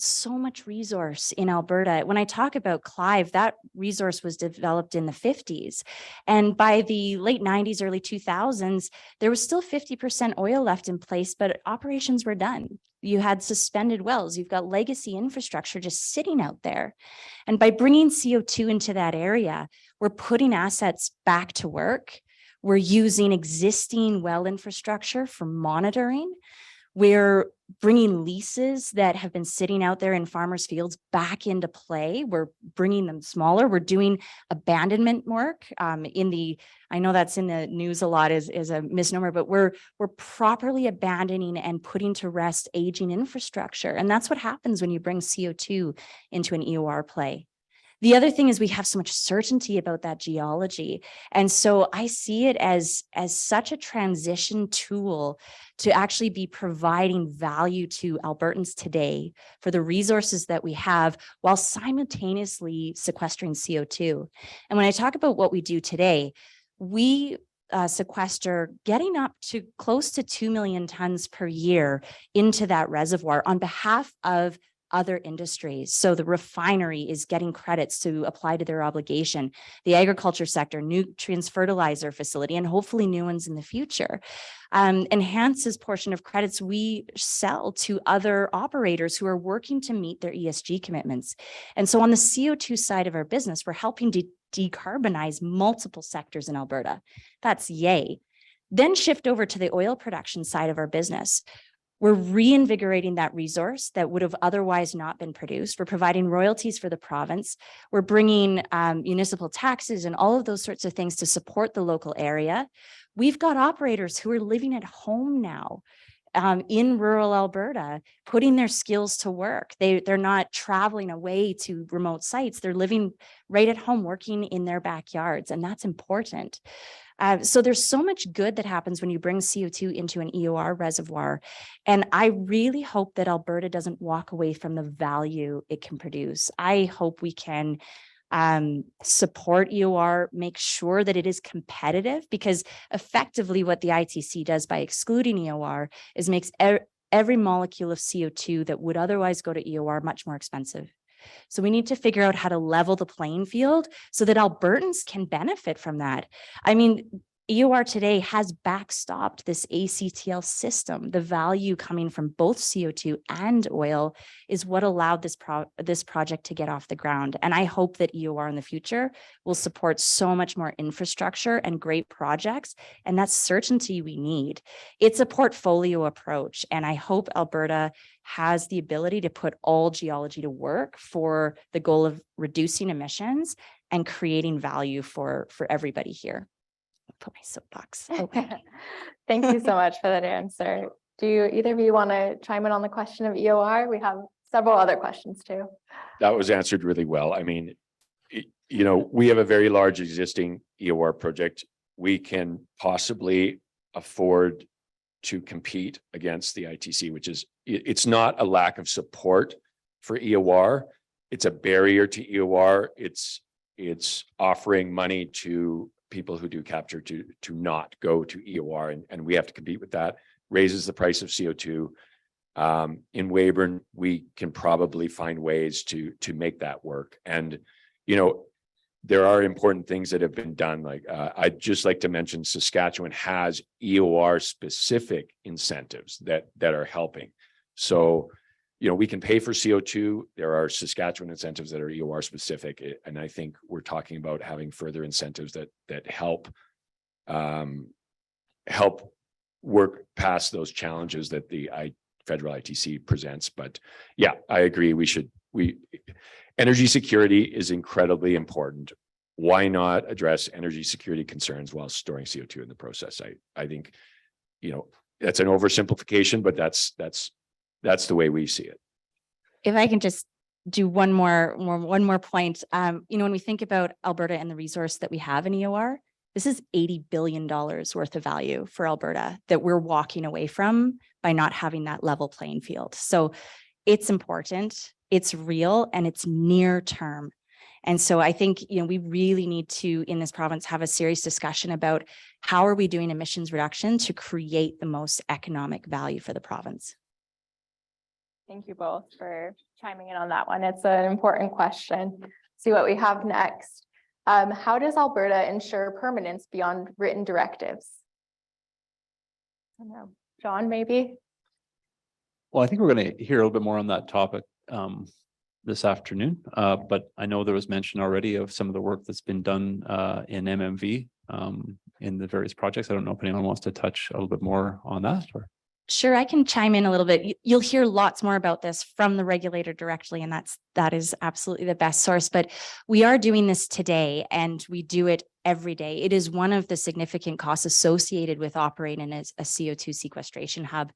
S5: so much resource in Alberta. When I talk about Clive, that resource was developed in the 50s. And by the late 90s, early 2000s, there was still 50% oil left in place, but operations were done. You had suspended wells, you've got legacy infrastructure just sitting out there. And by bringing CO2 into that area, we're putting assets back to work. We're using existing well infrastructure for monitoring. We're bringing leases that have been sitting out there in farmers' fields back into play. We're bringing them smaller. We're doing abandonment work. I know that's in the news a lot as a misnomer, but we're properly abandoning and putting to rest aging infrastructure. And that's what happens when you bring CO2 into an EOR play. The other thing is we have so much certainty about that geology. And so I see it as such a transition tool to actually be providing value to Albertans today for the resources that we have while simultaneously sequestering CO2. And when I talk about what we do today, we sequester getting up to close to 2 million tons per year into that reservoir on behalf of other industries. So the refinery is getting credits to apply to their obligation. The agriculture sector, nutrients fertilizer facility, and hopefully new ones in the future. Enhances portion of credits we sell to other operators who are working to meet their ESG commitments. And so on the CO2 side of our business, we're helping to decarbonize multiple sectors in Alberta. That's yay. Then shift over to the oil production side of our business. We're reinvigorating that resource that would have otherwise not been produced. We're providing royalties for the province. We're bringing municipal taxes and all of those sorts of things to support the local area. We've got operators who are living at home now in rural Alberta, putting their skills to work. They're not traveling away to remote sites. They're living right at home, working in their backyards, and that's important. So there's so much good that happens when you bring CO2 into an EOR reservoir. And I really hope that Alberta doesn't walk away from the value it can produce. I hope we can support EOR, make sure that it is competitive, because effectively what the ITC does by excluding EOR is makes every molecule of CO2 that would otherwise go to EOR much more expensive. So we need to figure out how to level the playing field so that Albertans can benefit from that. I mean, EOR today has backstopped this ACTL system. The value coming from both CO2 and oil is what allowed this project to get off the ground. And I hope that EOR in the future will support so much more infrastructure and great projects. And that's certainty we need. It's a portfolio approach. And I hope Alberta has the ability to put all geology to work for the goal of reducing emissions and creating value for everybody here. Put my soapbox. Okay.
S2: Thank you so much for that answer. Do either of you want to chime in on the question of EOR? We have several other questions too.
S3: That was answered really well. I mean, we have a very large existing EOR project. We can possibly afford to compete against the ITC, which is, it's not a lack of support for EOR. It's a barrier to EOR. It's offering money to people who do capture to not go to EOR, and we have to compete with that. Raises the price of CO2. In Weyburn, we can probably find ways to make that work. And there are important things that have been done. Like I'd just like to mention Saskatchewan has EOR specific incentives that are helping. So we can pay for CO2. There are Saskatchewan incentives that are EOR specific. And I think we're talking about having further incentives that help work past those challenges that the federal ITC presents. But yeah, I agree. Energy security is incredibly important. Why not address energy security concerns while storing CO2 in the process? I think, that's an oversimplification, but that's the way we see it.
S5: If I can just do one more point, when we think about Alberta and the resource that we have in EOR, this is $80 billion worth of value for Alberta that we're walking away from by not having that level playing field. So it's important, it's real, and it's near term. And so I think, we really need to, in this province, have a serious discussion about how are we doing emissions reduction to create the most economic value for the province.
S2: Thank you both for chiming in on that one. It's an important question. See what we have next. How does Alberta ensure permanence beyond written directives? I don't know, John, maybe?
S1: Well, I think we're going to hear a little bit more on that topic this afternoon, but I know there was mention already of some of the work that's been done in MMV in the various projects. I don't know if anyone wants to touch a little bit more on that. Or
S5: Sure, I can chime in a little bit. You'll hear lots more about this from the regulator directly, and that is absolutely the best source. But we are doing this today, and we do it every day. It is one of the significant costs associated with operating as a CO2 sequestration hub.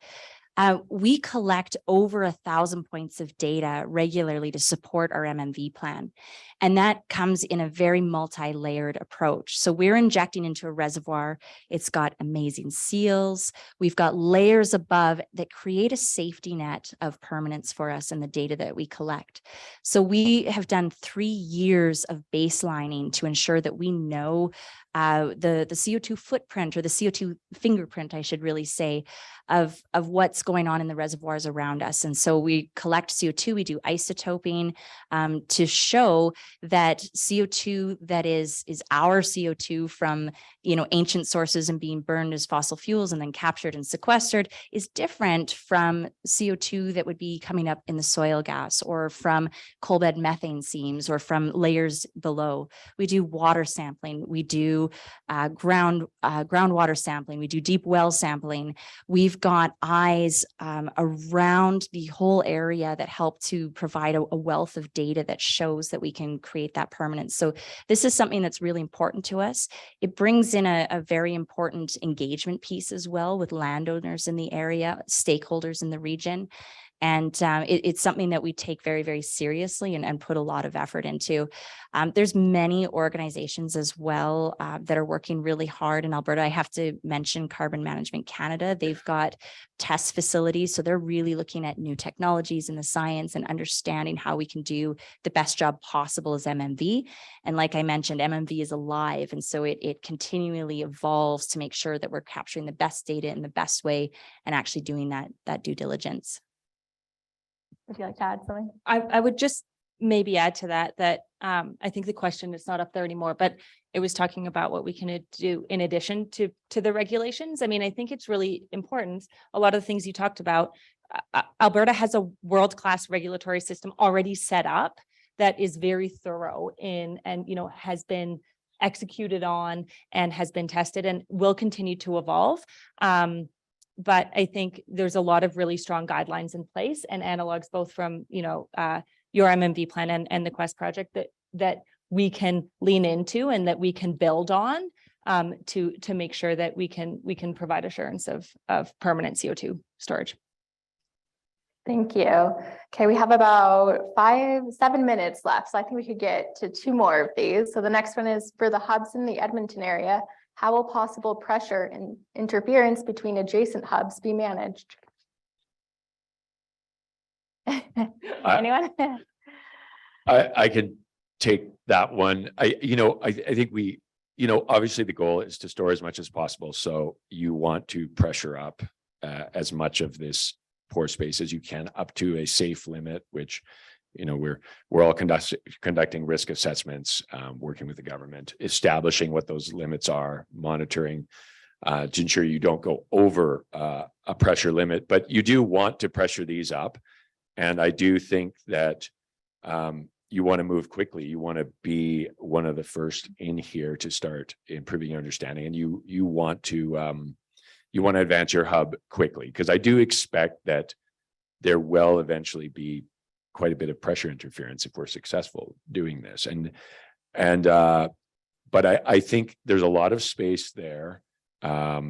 S5: We collect over 1,000 points of data regularly to support our MMV plan. And that comes in a very multi-layered approach. So we're injecting into a reservoir. It's got amazing seals. We've got layers above that create a safety net of permanence for us in the data that we collect. So we have done 3 years of baselining to ensure that we know the CO2 footprint, or the CO2 fingerprint, I should really say, of what's going on in the reservoirs around us. And so we collect CO2, we do isotoping to show that CO2 that is our CO2 from ancient sources and being burned as fossil fuels and then captured and sequestered is different from CO2 that would be coming up in the soil gas, or from coal bed methane seams, or from layers below. We do water sampling, we do groundwater sampling, we do deep well sampling. We've got eyes around the whole area that help to provide a wealth of data that shows that we can create that permanence. So this is something that's really important to us. It brings in a very important engagement piece as well with landowners in the area, stakeholders in the region. And it's something that we take very, very seriously and put a lot of effort into. There's many organizations as well that are working really hard in Alberta. I have to mention Carbon Management Canada. They've got test facilities. So they're really looking at new technologies in the science and understanding how we can do the best job possible as MMV. And like I mentioned, MMV is alive. And so it continually evolves to make sure that we're capturing the best data in the best way and actually doing that due diligence.
S2: Would you like to add something?
S4: I would just maybe add to that I think the question is not up there anymore, but it was talking about what we can do in addition to the regulations. I mean, I think it's really important. A lot of the things you talked about, Alberta has a world-class regulatory system already set up that is very thorough and has been executed on and has been tested and will continue to evolve. But I think there's a lot of really strong guidelines in place and analogs, both from, your MMV plan and the Quest project that we can lean into and that we can build on to make sure that we can provide assurance of permanent CO2 storage.
S2: Thank you. Okay, we have about 7 minutes left. So I think we could get to 2 more of these. So the next one is for the hubs in the Edmonton area. How will possible pressure and interference between adjacent hubs be managed? Anyone?
S3: I can take that one. I think we, obviously the goal is to store as much as possible. So you want to pressure up as much of this pore space as you can up to a safe limit, which we're all conducting risk assessments, working with the government, establishing what those limits are, monitoring to ensure you don't go over a pressure limit. But you do want to pressure these up And I do think that you want to move quickly. You want to be one of the first in here to start improving your understanding, and you want to advance your hub quickly, because I do expect that there will eventually be quite a bit of pressure interference if we're successful doing this. But I think there's a lot of space there. For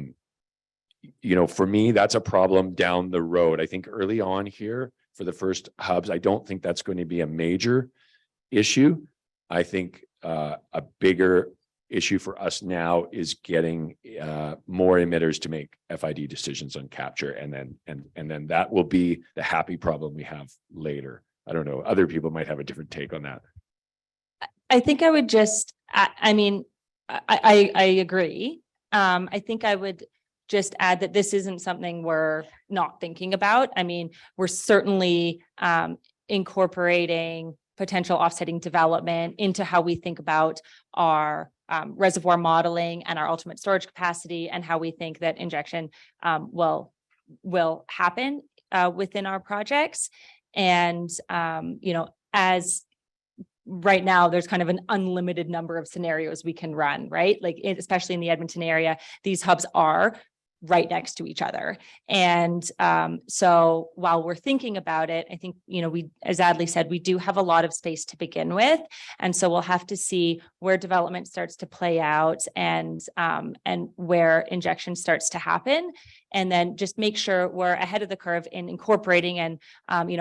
S3: me, that's a problem down the road. I think early on here for the first hubs, I don't think that's going to be a major issue. I think a bigger issue for us now is getting more emitters to make FID decisions on capture, and then that will be the happy problem we have later. I don't know. Other people might have a different take on that.
S4: I think I would just, I agree. I think I would just add that this isn't something we're not thinking about. I mean, we're certainly incorporating potential offsetting development into how we think about our reservoir modeling and our ultimate storage capacity, and how we think that injection will happen within our projects. And, as right now, there's kind of an unlimited number of scenarios we can run, right? Like, especially in the Edmonton area, these hubs are right next to each other. And so while we're thinking about it, I think, we, as Adlai said, we do have a lot of space to begin with. And so we'll have to see where development starts to play out, and where injection starts to happen. And then just make sure we're ahead of the curve in incorporating and,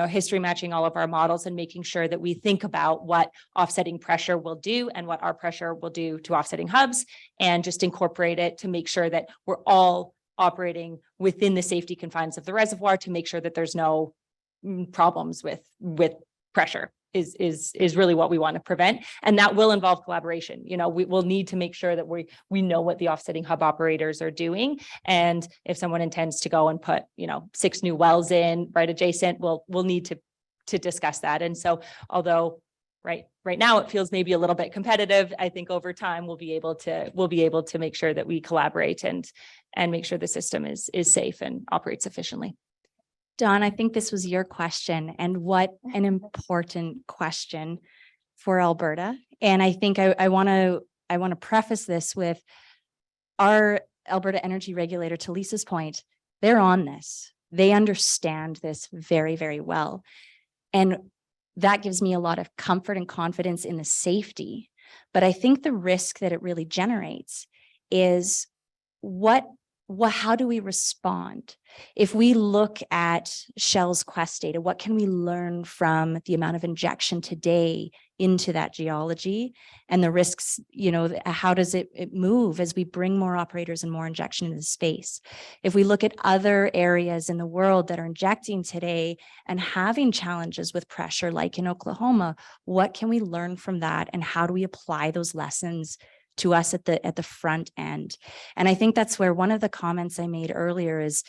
S4: history matching all of our models, and making sure that we think about what offsetting pressure will do and what our pressure will do to offsetting hubs, and just incorporate it to make sure that we're all operating within the safety confines of the reservoir, to make sure that there's no problems with pressure is really what we want to prevent. And that will involve collaboration. We will need to make sure that we know what the offsetting hub operators are doing. And if someone intends to go and put, 6 new wells in right adjacent, we'll need to discuss that. And so, although right now it feels maybe a little bit competitive, I think over time we'll be able to make sure that we collaborate and make sure the system is safe and operates efficiently.
S5: Don, I think this was your question, and what an important question for Alberta. And I think I want to preface this with our Alberta energy regulator, to Lisa's point. They're on this. They understand this very, very well. And that gives me a lot of comfort and confidence in the safety. But I think the risk that it really generates is how do we respond? If we look at Shell's Quest data, what can we learn from the amount of injection today into that geology, and the risks, how does it move as we bring more operators and more injection into the space? If we look at other areas in the world that are injecting today and having challenges with pressure, like in Oklahoma, what can we learn from that, and how do we apply those lessons to us at the front end? And I think that's where one of the comments I made earlier is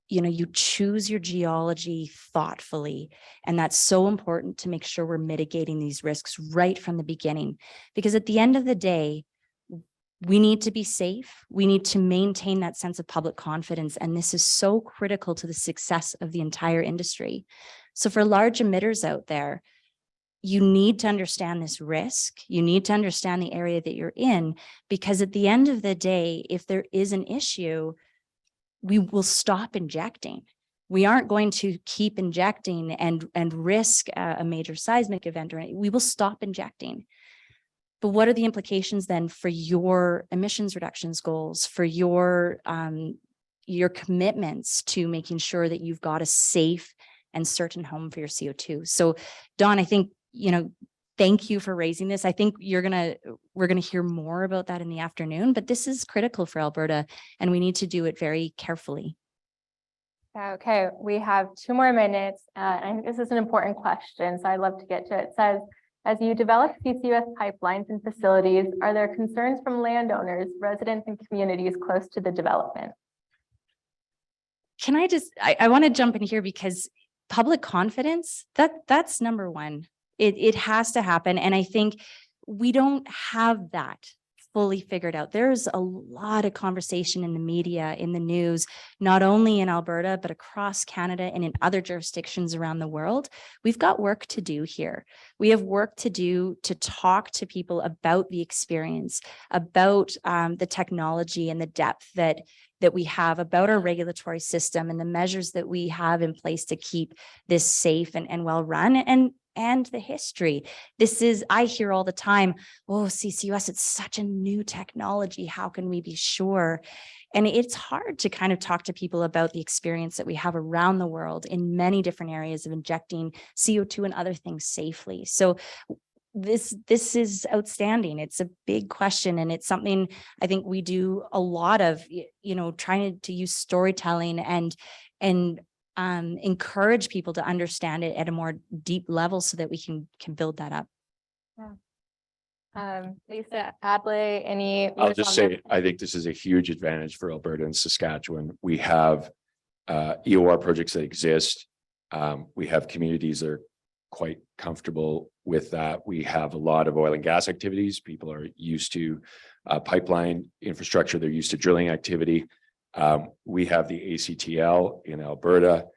S5: you choose your geology thoughtfully. And that's so important to make sure we're mitigating these risks right from the beginning. Because at the end of the day, we need to be safe. We need to maintain that sense of public confidence. And this is so critical to the success of the entire industry. So for large emitters out there, you need to understand this risk. You need to understand the area that you're in, because at the end of the day, if there is an issue, we will stop injecting. We aren't going to keep injecting and risk a major seismic event, or we will stop injecting. But what are the implications then for your emissions reductions goals, for your commitments to making sure that you've got a safe and certain home for your CO2? So, Don, I think, thank you for raising this. I think we're gonna hear more about that in the afternoon, but this is critical for Alberta, and we need to do it very carefully.
S2: Okay, we have 2 more minutes. I think this is an important question, so I'd love to get to it. It says, as you develop CCUS pipelines and facilities, are there concerns from landowners, residents, and communities close to the development?
S5: Can I want to jump in here, because public confidence, that's number one. It has to happen. And I think we don't have that fully figured out. There's a lot of conversation in the media, in the news, not only in Alberta, but across Canada and in other jurisdictions around the world. We've got work to do here. We have work to do to talk to people about the experience, about the technology and the depth that we have, about our regulatory system and the measures that we have in place to keep this safe and well run, and the history. This is, I hear all the time, oh, CCUS, it's such a new technology. How can we be sure? And it's hard to kind of talk to people about the experience that we have around the world in many different areas of injecting CO2 and other things safely. So this is outstanding. It's a big question, and it's something I think we do a lot of, trying to use storytelling and encourage people to understand it at a more deep level so that we can build that up.
S2: Lisa, Adlai, any?
S3: I'll
S2: words
S3: just
S2: on
S3: say,
S2: that?
S3: I think this is a huge advantage for Alberta and Saskatchewan. We have EOR projects that exist. We have communities that are quite comfortable with that. We have a lot of oil and gas activities. People are used to pipeline infrastructure. They're used to drilling activity. We have the ACTL in Alberta.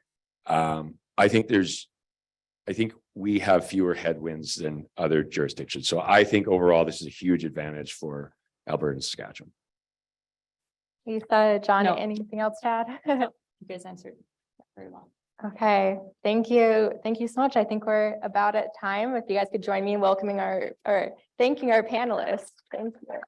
S3: I think we have fewer headwinds than other jurisdictions. So I think overall, this is a huge advantage for Alberta and Saskatchewan.
S2: Lisa, John,
S4: No.
S2: anything else to add?
S4: You guys answered very well.
S2: Okay, thank you. Thank you so much. I think we're about at time. If you guys could join me in welcoming or thanking our panelists. Thank you.